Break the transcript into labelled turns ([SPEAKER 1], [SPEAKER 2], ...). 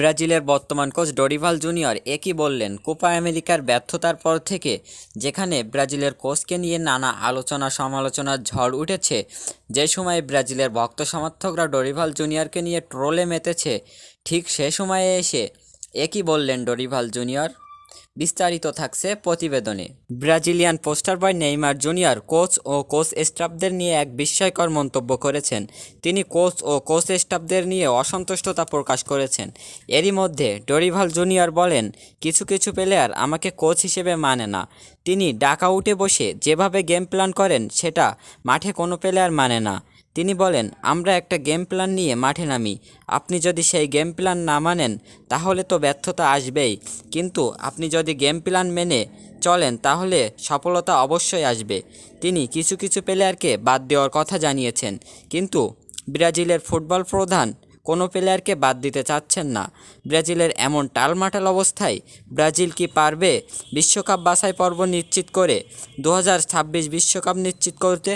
[SPEAKER 1] ব্রাজিলের বর্তমান coach Dorival junior একই বললেন কোপা আমেরিকার ব্যর্থতার পর থেকে, যেখানে ব্রাজিলের কোচকে নিয়ে নানা আলোচনা সমালোচনার ঝড় উঠেছে, যে সময়ে ব্রাজিলের ভক্ত সমর্থকরা ডরিভাল জুনিয়রকে নিয়ে ট্রোলে মেতেছে, ঠিক সে সময়ে এসে একই বললেন ডরিভাল জুনিয়র। বিস্তারিত থাকছে প্রতিবেদনে। Brazilian poster boy Neymar junior coach ও কোচ স্টাফদের নিয়ে এক বিস্ময়কর মন্তব্য করেছেন। তিনি কোচ ও কোচ স্টাফদের নিয়ে অসন্তুষ্টতা প্রকাশ করেছেন। এরই মধ্যে ডরিভাল জুনিয়র বলেন, কিছু কিছু প্লেয়ার আমাকে কোচ হিসেবে মানে না। তিনি ডাকআউটে বসে যেভাবে গেম প্ল্যান করেন সেটা মাঠে কোনো প্লেয়ার মানে না। তিনি বলেন, আমরা একটা গেম প্ল্যান নিয়ে মাঠে নামি, আপনি যদি সেই গেম প্ল্যান না মানেন তাহলে তো ব্যর্থতা আসবেই, কিন্তু আপনি যদি গেম প্ল্যান মেনে চলেন তাহলে সফলতা অবশ্যই আসবে। তিনি কিছু কিছু প্লেয়ারকে বাদ দেওয়ার কথা জানিয়েছেন, কিন্তু ব্রাজিলের ফুটবল প্রধান কোনো প্লেয়ারকে বাদ দিতে চাচ্ছেন না। ব্রাজিলের এমন টালমাটাল অবস্থায় ব্রাজিল কি পারবে বিশ্বকাপ বাছাই পর্ব নিশ্চিত করে 2026 বিশ্বকাপ নিশ্চিত করতে?